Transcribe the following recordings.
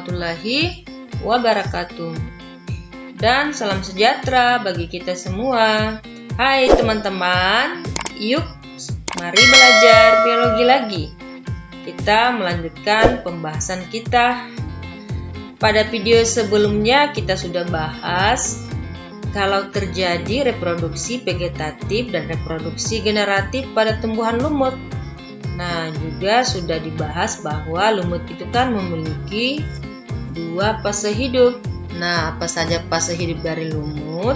warahmatullahi wabarakatuh. Dan salam sejahtera bagi kita semua. Hai teman-teman, yuk mari belajar biologi lagi. Kita melanjutkan pembahasan kita. Pada video sebelumnya kita sudah bahas kalau terjadi reproduksi vegetatif dan reproduksi generatif pada tumbuhan lumut. Nah, juga sudah dibahas bahwa lumut itu kan memiliki dua fase hidup. Nah, apa saja fase hidup dari lumut?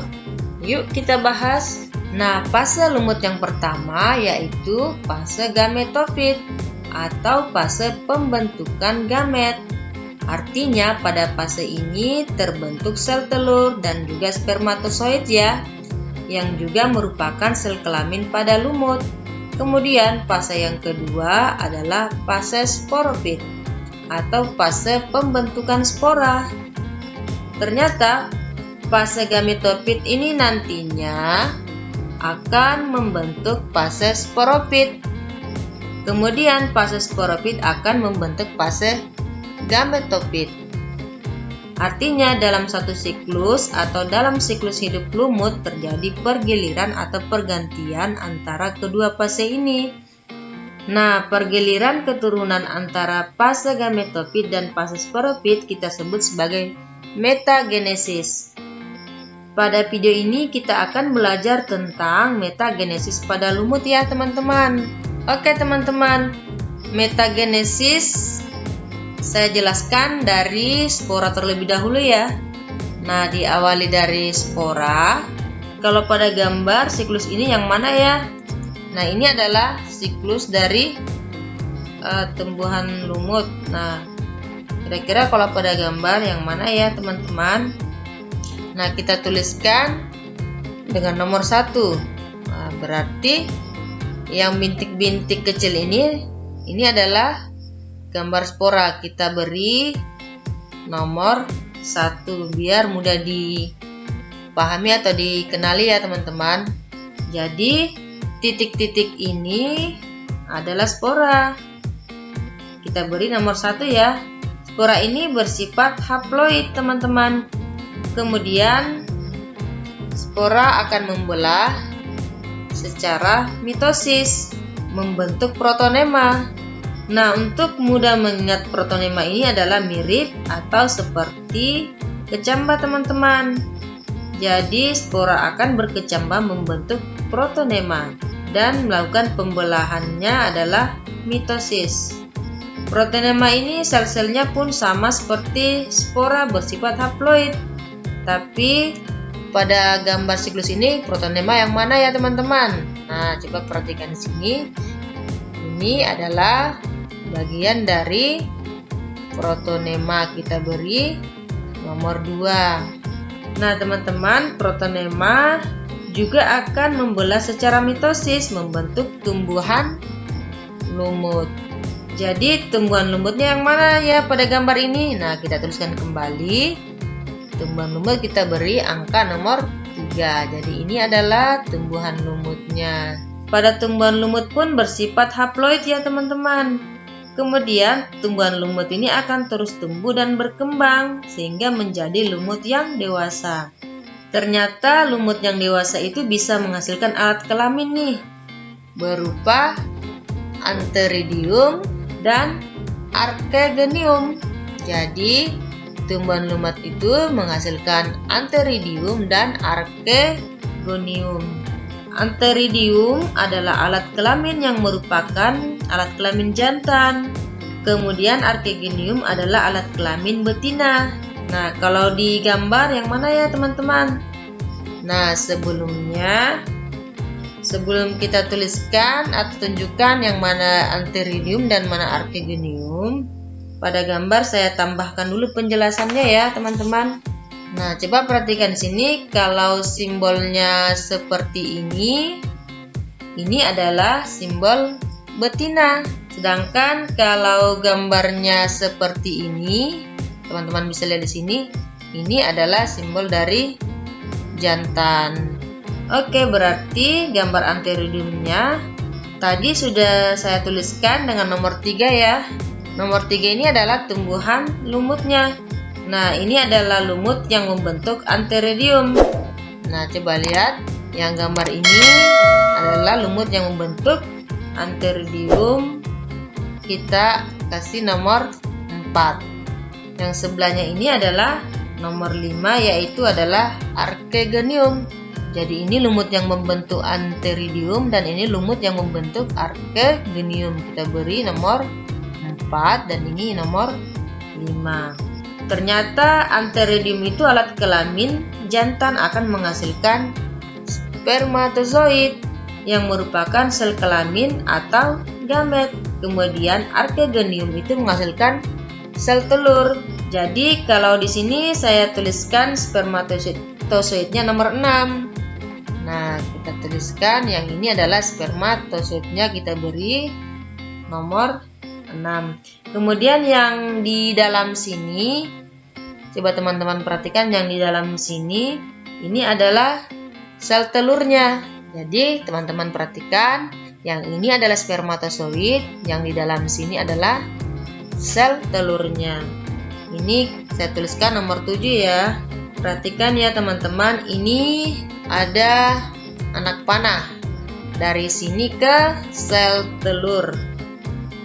Yuk kita bahas. Nah, fase lumut yang pertama yaitu fase gametofit atau fase pembentukan gamet. Artinya pada fase ini terbentuk sel telur dan juga spermatozoid ya, yang juga merupakan sel kelamin pada lumut. Kemudian fase yang kedua adalah fase sporofit atau fase pembentukan spora. Ternyata fase gametofit ini nantinya akan membentuk fase sporofit. Kemudian fase sporofit akan membentuk fase gametofit. Artinya dalam satu siklus atau dalam siklus hidup lumut terjadi pergiliran atau pergantian antara kedua fase ini. Nah, pergiliran keturunan antara fase gametofit dan fase sporofit kita sebut sebagai metagenesis. Pada video ini kita akan belajar tentang metagenesis pada lumut ya teman-teman. Oke teman-teman, metagenesis saya jelaskan dari spora terlebih dahulu ya. Nah, diawali dari spora. Kalau pada gambar siklus ini yang mana ya? Nah, ini adalah siklus dari tumbuhan lumut. Nah, kira-kira kalau pada gambar yang mana ya teman-teman? Nah, kita tuliskan dengan nomor 1. Nah, berarti yang bintik-bintik kecil ini adalah gambar spora. Kita beri nomor 1 biar mudah dipahami atau dikenali ya teman-teman. Jadi titik-titik ini adalah spora. Kita beri nomor 1 ya. Spora ini bersifat haploid teman-teman. Kemudian spora akan membelah secara mitosis, membentuk protonema. Nah, untuk mudah mengingat protonema ini adalah mirip atau seperti kecambah teman-teman. Jadi spora akan berkecambah membentuk protonema dan melakukan pembelahannya adalah mitosis. Protonema ini sel-selnya pun sama seperti spora bersifat haploid. Tapi pada gambar siklus ini protonema yang mana ya teman-teman? Nah, coba perhatikan di sini. Ini adalah bagian dari protonema, kita beri nomor 2. Nah teman-teman, protonema juga akan membelah secara mitosis membentuk tumbuhan lumut. Jadi tumbuhan lumutnya yang mana ya pada gambar ini? Nah, kita tuliskan kembali. Tumbuhan lumut kita beri angka nomor 3. Jadi ini adalah tumbuhan lumutnya. Pada tumbuhan lumut pun bersifat haploid ya teman-teman. Kemudian tumbuhan lumut ini akan terus tumbuh dan berkembang sehingga menjadi lumut yang dewasa. Ternyata lumut yang dewasa itu bisa menghasilkan alat kelamin nih, berupa antheridium dan archegonium. Jadi tumbuhan lumut itu menghasilkan antheridium dan archegonium. Antheridium adalah alat kelamin yang merupakan alat kelamin jantan. Kemudian archegonium adalah alat kelamin betina. Nah, kalau di gambar yang mana ya teman-teman? Nah, sebelum kita tuliskan atau tunjukkan yang mana antheridium dan mana archegonium, pada gambar saya tambahkan dulu penjelasannya ya teman-teman. Nah, coba perhatikan di sini, kalau simbolnya seperti ini adalah simbol betina. Sedangkan kalau gambarnya seperti ini, teman-teman bisa lihat di sini, ini adalah simbol dari jantan. Oke, berarti gambar antheridiumnya tadi sudah saya tuliskan dengan nomor 3 ya. Nomor 3 ini adalah tumbuhan lumutnya. Nah, ini adalah lumut yang membentuk antheridium. Nah, coba lihat, yang gambar ini adalah lumut yang membentuk antheridium. Kita kasih nomor 4. Yang sebelahnya ini adalah nomor 5, yaitu adalah archegonium. Jadi ini lumut yang membentuk antheridium dan ini lumut yang membentuk archegonium. Kita beri nomor 4 dan ini nomor 5. Ternyata antheridium itu alat kelamin jantan akan menghasilkan spermatozoid yang merupakan sel kelamin atau gamet. Kemudian archegonium itu menghasilkan sel telur. Jadi kalau di sini saya tuliskan spermatozoidnya nomor 6. Nah, kita tuliskan yang ini adalah spermatozoidnya, kita beri nomor 6. Kemudian yang di dalam sini, coba teman-teman perhatikan yang di dalam sini, ini adalah sel telurnya. Jadi teman-teman perhatikan, yang ini adalah spermatozoid, yang di dalam sini adalah sel telurnya. Ini saya tuliskan nomor 7 ya. Perhatikan ya teman-teman, ini ada anak panah dari sini ke sel telur.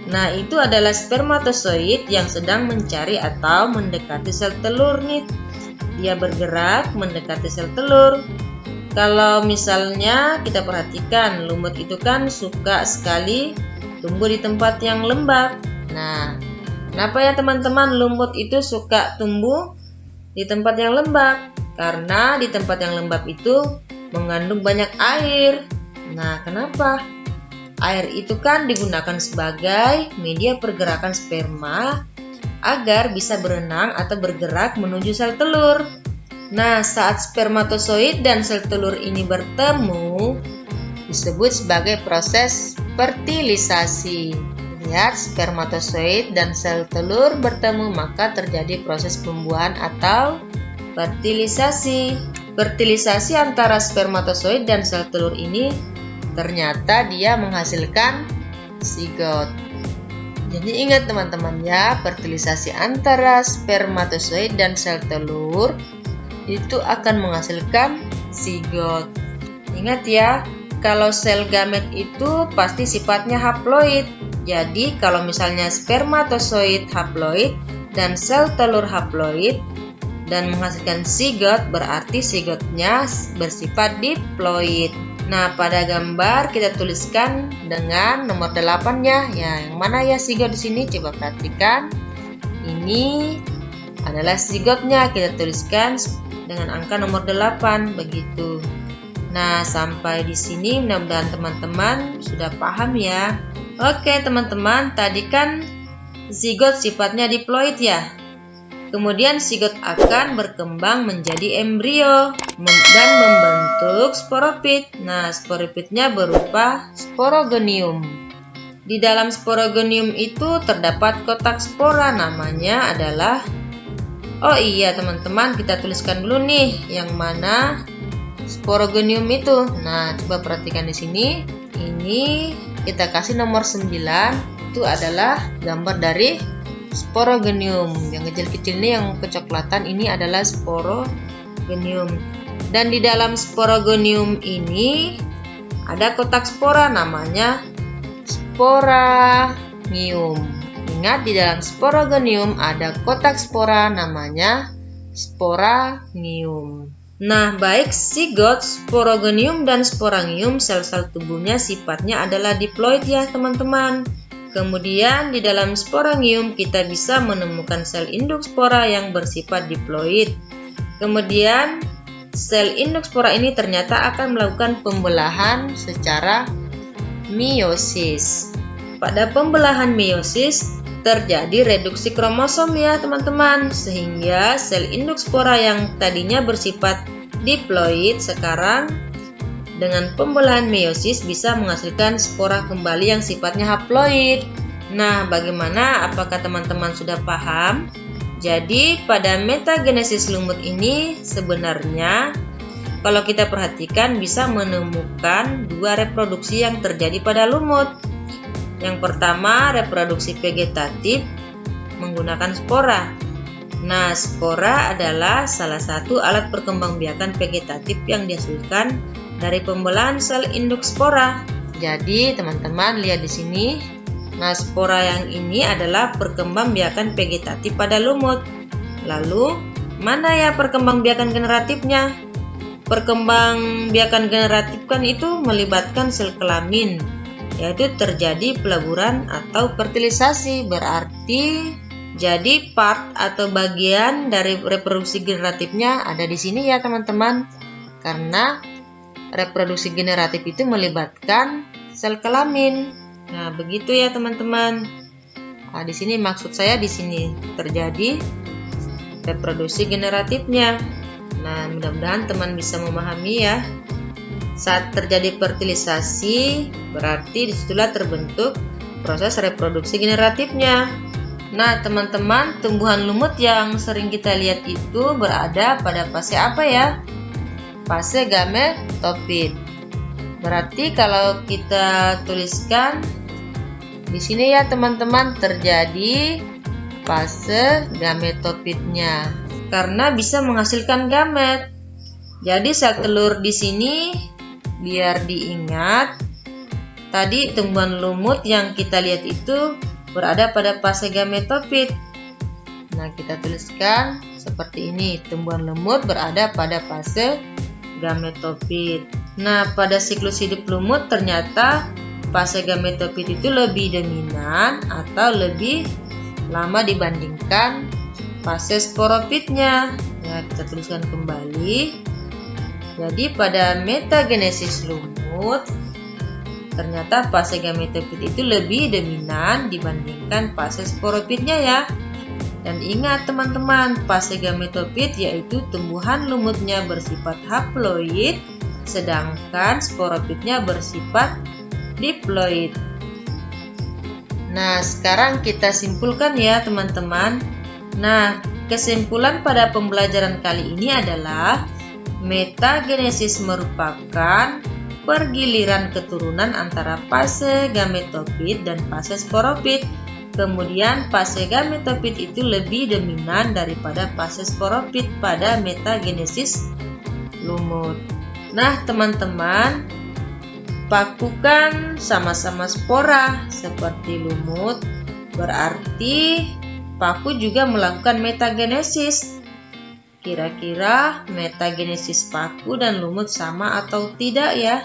Nah, itu adalah spermatozoid yang sedang mencari atau mendekati sel telur nih. Dia bergerak mendekati sel telur. Kalau misalnya kita perhatikan, lumut itu kan suka sekali tumbuh di tempat yang lembab. Nah, kenapa ya teman-teman lumut itu suka tumbuh di tempat yang lembab? Karena di tempat yang lembab itu mengandung banyak air. Nah, kenapa? Air itu kan digunakan sebagai media pergerakan sperma agar bisa berenang atau bergerak menuju sel telur. Nah, saat spermatozoid dan sel telur ini bertemu, disebut sebagai proses fertilisasi. Lihat, spermatozoid dan sel telur bertemu, maka terjadi proses pembuahan atau fertilisasi. Fertilisasi antara spermatozoid dan sel telur ini ternyata dia menghasilkan zigot. Jadi ingat teman-teman ya, fertilisasi antara spermatozoid dan sel telur itu akan menghasilkan zigot. Ingat ya, kalau sel gamet itu pasti sifatnya haploid. Jadi kalau misalnya spermatozoid haploid dan sel telur haploid dan menghasilkan zigot, berarti zigotnya bersifat diploid. Nah, pada gambar kita tuliskan dengan nomor 8-nya. Ya, yang mana ya zigot di sini? Coba perhatikan. Ini adalah zigotnya. Kita tuliskan dengan angka nomor 8 begitu. Nah, sampai di sini mudah-mudahan teman-teman sudah paham ya. Oke, teman-teman, tadi kan zigot sifatnya diploid ya. Kemudian zigot akan berkembang menjadi embrio dan membentuk sporopit. Nah, sporopitnya berupa sporogonium. Di dalam sporogonium itu terdapat kotak spora, namanya adalah, oh iya teman-teman, kita tuliskan dulu nih yang mana sporogonium itu. Nah, coba perhatikan di sini. Ini kita kasih nomor 9, itu adalah gambar dari sporogonium. Yang kecil-kecil ini, yang kecoklatan ini adalah sporogonium. Dan di dalam sporogonium ini ada kotak spora, namanya sporangium. Ingat, di dalam sporogonium ada kotak spora, namanya sporangium. Nah, baik zigot, sporogonium, dan sporangium, sel-sel tubuhnya sifatnya adalah diploid ya teman-teman. Kemudian di dalam sporangium kita bisa menemukan sel induk spora yang bersifat diploid. Kemudian sel induk spora ini ternyata akan melakukan pembelahan secara meiosis. Pada pembelahan meiosis terjadi reduksi kromosom ya teman-teman, sehingga sel induk spora yang tadinya bersifat diploid sekarang dengan pembelahan meiosis bisa menghasilkan spora kembali yang sifatnya haploid. Nah, bagaimana? Apakah teman-teman sudah paham? Jadi, pada metagenesis lumut ini sebenarnya kalau kita perhatikan bisa menemukan dua reproduksi yang terjadi pada lumut. Yang pertama, reproduksi vegetatif menggunakan spora. Nah, spora adalah salah satu alat perkembangbiakan vegetatif yang dihasilkan dari pembelahan sel induk spora. Jadi, teman-teman lihat di sini. Nah, spora yang ini adalah perkembangbiakan vegetatif pada lumut. Lalu, mana ya perkembangbiakan generatifnya? Perkembangbiakan generatif kan itu melibatkan sel kelamin, yaitu terjadi peleburan atau fertilisasi. Berarti jadi part atau bagian dari reproduksi generatifnya ada di sini ya teman-teman. Karena reproduksi generatif itu melibatkan sel kelamin. Nah, begitu ya teman-teman. Nah, di sini maksud saya di sini terjadi reproduksi generatifnya. Nah, mudah-mudahan teman bisa memahami ya. Saat terjadi fertilisasi, berarti disitulah terbentuk proses reproduksi generatifnya. Nah, teman-teman, tumbuhan lumut yang sering kita lihat itu berada pada fase apa ya? Fase gametofit. Berarti kalau kita tuliskan di sini ya teman-teman, terjadi fase gametofitnya karena bisa menghasilkan gamet. Jadi sel telur di sini biar diingat, tadi tumbuhan lumut yang kita lihat itu berada pada fase gametofit. Nah, kita tuliskan seperti ini, tumbuhan lumut berada pada fase gametofit. Nah, pada siklus hidup lumut ternyata fase gametofit itu lebih dominan atau lebih lama dibandingkan fase sporofitnya. Ya, kita tuliskan kembali. Jadi pada metagenesis lumut ternyata fase gametofit itu lebih dominan dibandingkan fase sporofitnya ya. Dan ingat teman-teman, fase gametofit yaitu tumbuhan lumutnya bersifat haploid, sedangkan sporofitnya bersifat diploid. Nah, sekarang kita simpulkan ya teman-teman. Nah, kesimpulan pada pembelajaran kali ini adalah metagenesis merupakan pergiliran keturunan antara fase gametofit dan fase sporofit. Kemudian fase gametofit itu lebih dominan daripada fase sporofit pada metagenesis lumut. Nah, teman-teman, paku kan sama-sama spora seperti lumut, berarti paku juga melakukan metagenesis. Kira-kira metagenesis paku dan lumut sama atau tidak ya?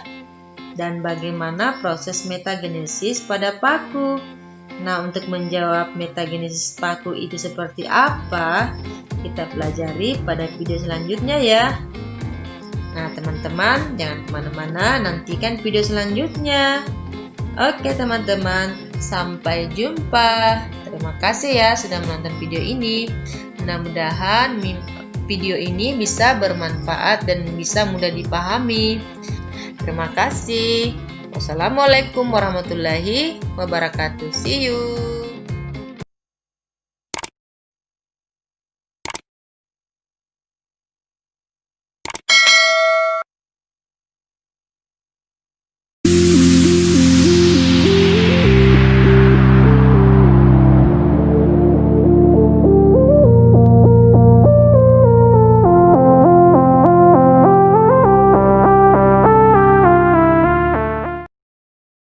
Dan bagaimana proses metagenesis pada paku? Nah, untuk menjawab metagenesis paku itu seperti apa, kita pelajari pada video selanjutnya ya. Nah, teman-teman, jangan kemana-mana, nantikan video selanjutnya. Oke teman-teman, sampai jumpa. Terima kasih ya sudah menonton video ini. Mudah-mudahan video ini bisa bermanfaat dan bisa mudah dipahami. Terima kasih. Wassalamualaikum warahmatullahi wabarakatuh. See you.